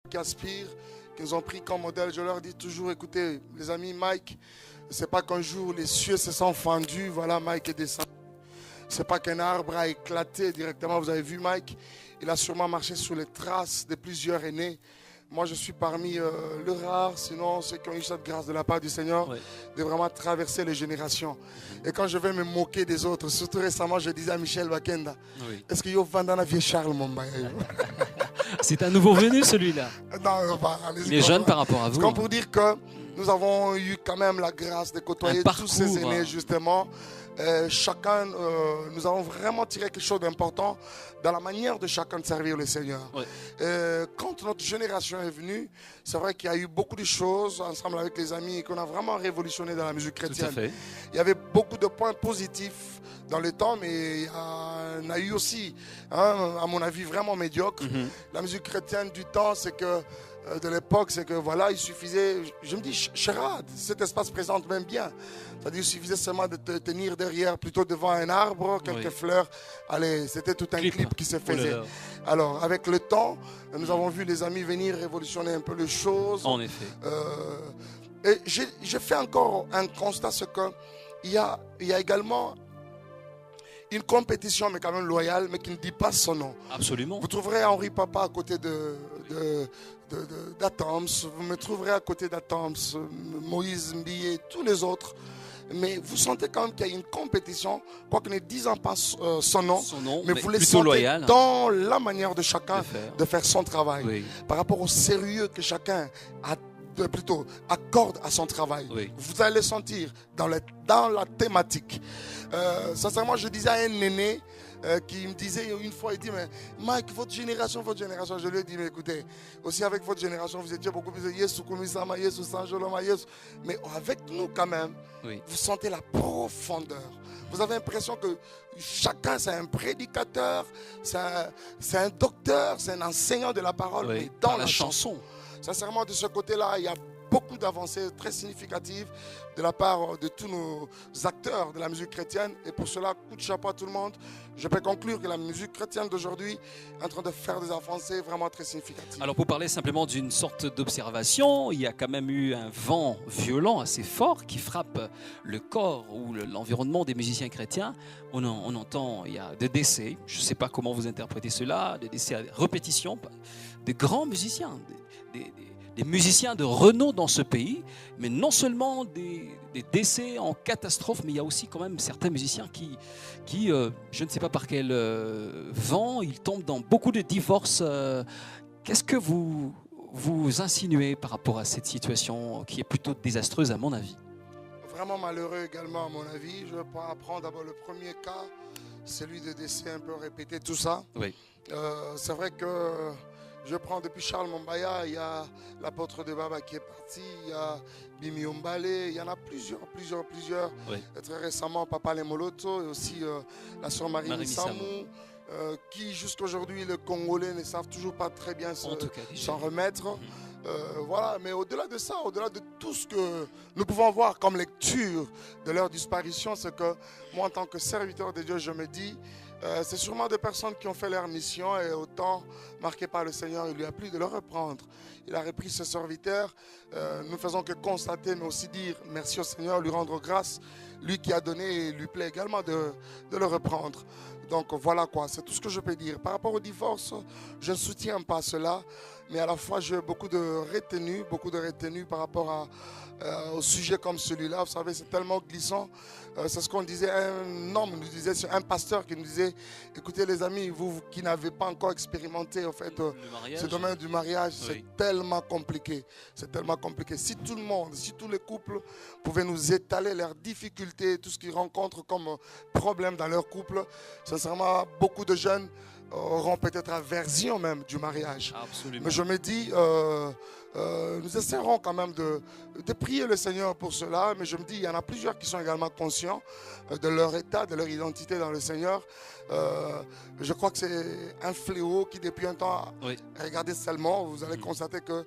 qui aspirent, qui nous ont pris comme modèle. Je leur dis toujours, écoutez, les amis, Mike, c'est pas qu'un jour les cieux se sont fendus, voilà, Mike est descendu. C'est pas qu'un arbre a éclaté directement. Vous avez vu Mike, il a sûrement marché sous les traces de plusieurs aînés. Moi, je suis parmi le rare, sinon ceux qui ont eu cette grâce de la part du Seigneur, de vraiment traverser les générations. Et quand je vais me moquer des autres, surtout récemment, je disais à Michel Bakenda, est-ce que yo vandana vieux Charles Mombaya? C'est un nouveau venu celui-là. Non, il est jeune par rapport à vous. C'est comme pour dire que nous avons eu quand même la grâce de côtoyer tous ces aînés, justement. Chacun, nous avons vraiment tiré quelque chose d'important dans la manière de chacun de servir le Seigneur. Quand notre génération est venue, c'est vrai qu'il y a eu beaucoup de choses ensemble avec les amis qu'on a vraiment révolutionné dans la musique chrétienne. Il y avait beaucoup de points positifs dans le temps, mais il y en a eu aussi, à mon avis, vraiment médiocres. La musique chrétienne du temps, c'est que de l'époque, c'est que voilà, il suffisait, je me dis, Chérad, cet espace présente même bien. C'est-à-dire, il suffisait seulement de te tenir derrière, plutôt devant un arbre, quelques fleurs. Allez, c'était tout un clip qui se faisait. Alors, avec le temps, nous avons vu les amis venir révolutionner un peu les choses. En effet. Et j'ai fait encore un constat, c'est qu'il y a également une compétition, mais quand même loyale, mais qui ne dit pas son nom. Absolument. Vous trouverez Henri Papa à côté d'Atoms, vous me trouverez à côté d'Atoms, Moïse Mbié, tous les autres. Mais vous sentez quand même qu'il y a une compétition, quoique ne disant pas son nom, mais vous les sentez loyal, dans la manière de chacun de faire son travail, par rapport au sérieux que chacun accorde à son travail. Vous allez le sentir dans la thématique. Sincèrement, je disais à un aîné qui me disait une fois, il dit, mais Mike, votre génération, je lui ai dit, mais écoutez, aussi avec votre génération, vous étiez beaucoup plus de Yesu Kumisama, Yesu Sanjoloma, Yesu. Mais avec nous quand même, vous sentez la profondeur. Vous avez l'impression que chacun, c'est un prédicateur, c'est un docteur, c'est un enseignant de la parole, mais dans la chanson. Sincèrement, de ce côté-là, il y a beaucoup d'avancées très significatives de la part de tous nos acteurs de la musique chrétienne. Et pour cela, coup de chapeau à tout le monde. Je peux conclure que la musique chrétienne d'aujourd'hui est en train de faire des avancées vraiment très significatives. Alors, pour parler simplement d'une sorte d'observation, il y a quand même eu un vent violent assez fort qui frappe le corps ou l'environnement des musiciens chrétiens. On entend, il y a des décès. Je ne sais pas comment vous interprétez cela, des décès à répétition, de grands musiciens, des musiciens de renom dans ce pays, mais non seulement des décès en catastrophe, mais il y a aussi quand même certains musiciens qui je ne sais pas par quel vent, ils tombent dans beaucoup de divorces. Qu'est-ce que vous insinuez par rapport à cette situation qui est plutôt désastreuse à mon avis? Vraiment malheureux également à mon avis. Je vais prendre d'abord le premier cas, celui de décès un peu répété, tout ça. C'est vrai que je prends depuis Charles Mombaya, il y a l'apôtre de Baba qui est parti, il y a Bimi Ombale, il y en a plusieurs. Très récemment, Papa Lemoloto et aussi la sœur Marie Missamou, qui jusqu'à aujourd'hui, les Congolais ne savent toujours pas très bien s'en remettre. Voilà, mais au-delà de ça, au-delà de tout ce que nous pouvons voir comme lecture de leur disparition, c'est que moi, en tant que serviteur de Dieu, je me dis, c'est sûrement des personnes qui ont fait leur mission et autant marqué par le Seigneur, il lui a plu de le reprendre. Il a repris ce serviteur. Nous ne faisons que constater, mais aussi dire merci au Seigneur, lui rendre grâce. Lui qui a donné, il lui plaît également de le reprendre. Donc voilà quoi, c'est tout ce que je peux dire. Par rapport au divorce, je ne soutiens pas cela, mais à la fois j'ai beaucoup de retenue par rapport au sujet comme celui-là. Vous savez, c'est tellement glissant. C'est ce qu'on disait, un pasteur qui nous disait, écoutez les amis, vous qui n'avez pas encore expérimenté en fait, ce domaine du mariage, c'est tellement compliqué. C'est tellement compliqué. Si tout le monde, si tous les couples pouvaient nous étaler leurs difficultés, tout ce qu'ils rencontrent comme problème dans leur couple, sincèrement, beaucoup de jeunes auront peut-être aversion même du mariage. Absolument. Mais je me dis, nous essaierons quand même de prier le Seigneur pour cela, mais je me dis, il y en a plusieurs qui sont également conscients de leur état, de leur identité dans le Seigneur. Je crois que c'est un fléau qui depuis un temps, regardez seulement, vous allez constater qu'à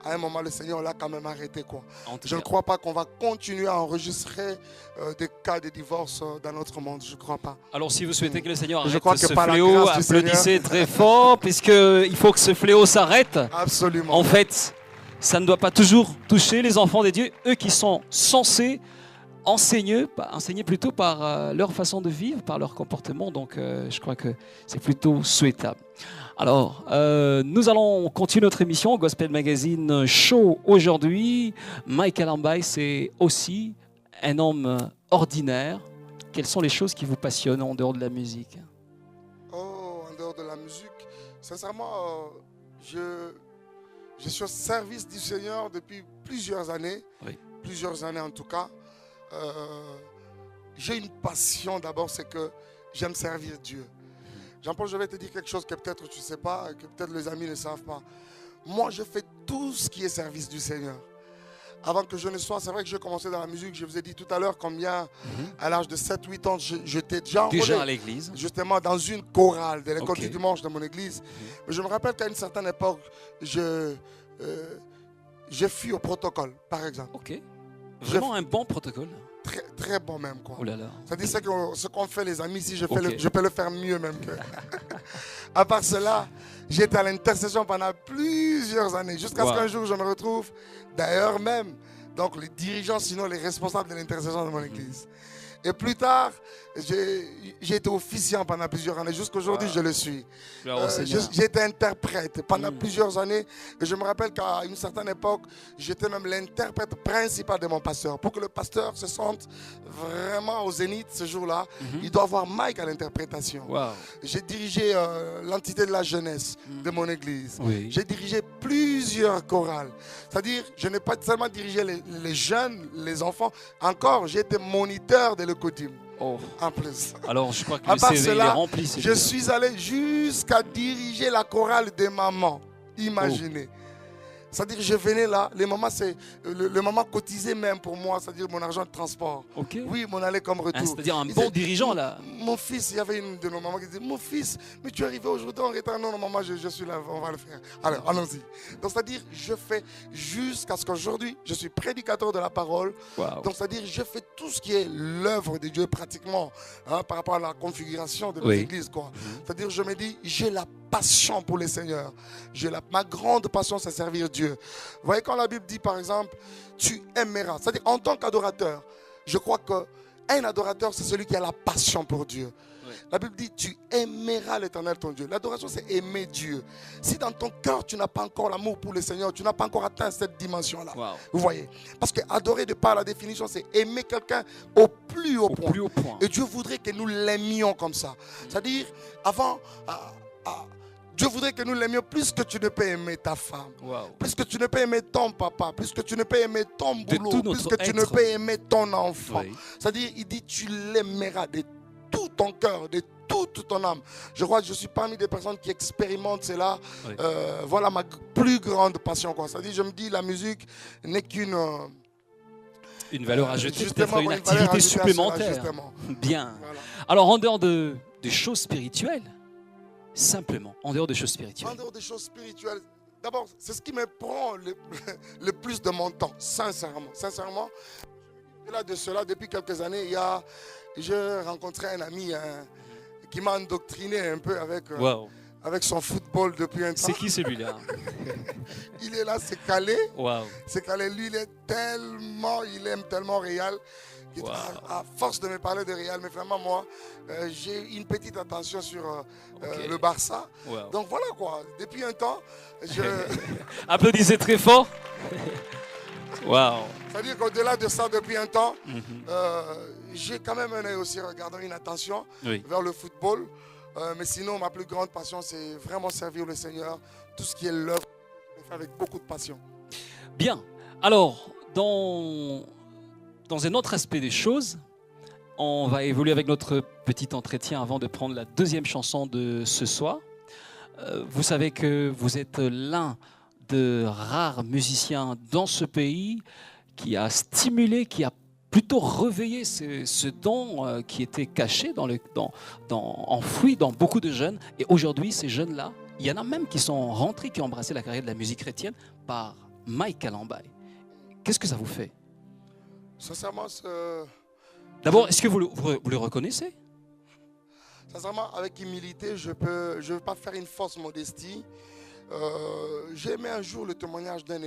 un moment le Seigneur l'a quand même arrêté. Je ne crois pas qu'on va continuer à enregistrer des cas de divorce dans notre monde, je ne crois pas. Alors si vous souhaitez que le Seigneur arrête ce fléau, applaudissez Applaudissez très fort, puisqu'il faut que ce fléau s'arrête. Absolument. En fait, ça ne doit pas toujours toucher les enfants des dieux, eux qui sont censés enseigner plutôt par leur façon de vivre, par leur comportement. Donc, je crois que c'est plutôt souhaitable. Alors, nous allons continuer notre émission Gospel Magazine Show aujourd'hui. Mike Alambai, c'est aussi un homme ordinaire. Quelles sont les choses qui vous passionnent en dehors de la musique? Oh, en dehors de la musique, sincèrement, je suis au service du Seigneur depuis plusieurs années. Oui. Plusieurs années en tout cas. J'ai une passion d'abord, c'est que j'aime servir Dieu. Jean-Paul, je vais te dire quelque chose que peut-être tu ne sais pas, que peut-être les amis ne savent pas. Moi, je fais tout ce qui est service du Seigneur. Avant que je ne sois, c'est vrai que j'ai commencé dans la musique, je vous ai dit tout à l'heure combien, à l'âge de 7-8 ans, j'étais déjà à l'église. Justement, dans une chorale de l'école du dimanche de mon église. Mais je me rappelle qu'à une certaine époque, je fus au protocole, par exemple. Ok. Vraiment un bon protocole. Très, très bon même, quoi. Oh là là. C'est-à-dire ce qu'on fait, les amis, si je peux le faire mieux même que... À part cela, j'étais à l'intercession pendant plusieurs années, jusqu'à ce qu'un jour je me retrouve, d'ailleurs même, donc les dirigeants, sinon les responsables de l'intercession de mon église. Et plus tard, j'ai été officiant pendant plusieurs années. Jusqu'à aujourd'hui, je le suis. J'ai été interprète pendant plusieurs années. Et je me rappelle qu'à une certaine époque, j'étais même l'interprète principal de mon pasteur. Pour que le pasteur se sente vraiment au zénith ce jour-là, il doit avoir Mike à l'interprétation. J'ai dirigé l'entité de la jeunesse de mon église. Oui. J'ai dirigé plusieurs chorales. C'est-à-dire, je n'ai pas seulement dirigé les jeunes, les enfants. Encore, j'ai été moniteur de l'Ecodim. Oh. En plus. Alors, je crois que le CV est rempli. Je suis allé jusqu'à diriger la chorale des mamans. Imaginez. C'est-à-dire, je venais là, les mamans, le maman cotisait même pour moi, c'est-à-dire mon argent de transport. Okay. Oui, mon aller comme retour. C'est-à-dire un bon dirigeant là. Mon fils, il y avait une de nos mamans qui disait, mon fils, mais tu es arrivé aujourd'hui en retard. Non, non, maman, je suis là, on va le faire. Alors, allons-y. Donc, c'est-à-dire, je fais jusqu'à ce qu'aujourd'hui, je suis prédicateur de la parole. Wow. Donc, c'est-à-dire, je fais tout ce qui est l'œuvre de Dieu pratiquement, par rapport à la configuration de nos églises, quoi. C'est-à-dire, je me dis, j'ai la passion pour les seigneurs. Ma grande passion, c'est servir Dieu. Vous voyez, quand la Bible dit, par exemple, tu aimeras. C'est-à-dire, en tant qu'adorateur, je crois qu'un adorateur, c'est celui qui a la passion pour Dieu. Oui. La Bible dit, tu aimeras l'Éternel ton Dieu. L'adoration, c'est aimer Dieu. Si dans ton cœur, tu n'as pas encore l'amour pour le Seigneur, tu n'as pas encore atteint cette dimension-là. Wow. Vous voyez? Parce que adorer, de par la définition, c'est aimer quelqu'un au plus haut point. Et Dieu voudrait que nous l'aimions comme ça. C'est-à-dire, avant... Dieu voudrait que nous l'aimions plus que tu ne peux aimer ta femme, plus que tu ne peux aimer ton papa, plus que tu ne peux aimer ton boulot, plus que tu ne peux aimer ton enfant. Oui. C'est-à-dire, il dit, tu l'aimeras de tout ton cœur, de toute ton âme. Je crois que je suis parmi des personnes qui expérimentent cela. Oui. Voilà ma plus grande passion. C'est-à-dire, je me dis, la musique n'est qu'une... une valeur ajoutée, peut-être une activité supplémentaire. Bien. Voilà. Alors, en dehors des choses spirituelles, simplement, en dehors des choses spirituelles. En dehors des choses spirituelles, d'abord, c'est ce qui me prend le plus de mon temps, sincèrement. Sincèrement, au-delà de cela, depuis quelques années, j'ai rencontré un ami qui m'a endoctriné un peu avec son football depuis un temps. C'est qui celui-là? Il est là, c'est Calais. Wow. C'est Calais, lui, il aime tellement Real. À force de me parler de Real, mais vraiment moi, j'ai une petite attention sur le Barça. Wow. Donc voilà quoi, depuis un temps, Applaudissez très fort. Wow. C'est-à-dire qu'au-delà de ça, depuis un temps, j'ai quand même un œil aussi regardant une attention vers le football. Mais sinon, ma plus grande passion, c'est vraiment servir le Seigneur. Tout ce qui est l'œuvre, je fais avec beaucoup de passion. Bien. Alors, dans un autre aspect des choses, on va évoluer avec notre petit entretien avant de prendre la deuxième chanson de ce soir. Vous savez que vous êtes l'un de rares musiciens dans ce pays qui a stimulé, qui a plutôt réveillé ce don qui était caché, enfoui dans beaucoup de jeunes. Et aujourd'hui, ces jeunes-là, il y en a même qui sont rentrés, qui ont embrassé la carrière de la musique chrétienne par Mike Alambai. Qu'est-ce que ça vous fait? Sincèrement, d'abord, est-ce que vous le reconnaissez? Sincèrement, avec humilité, je ne veux pas faire une fausse modestie. J'ai aimé un jour le témoignage d'un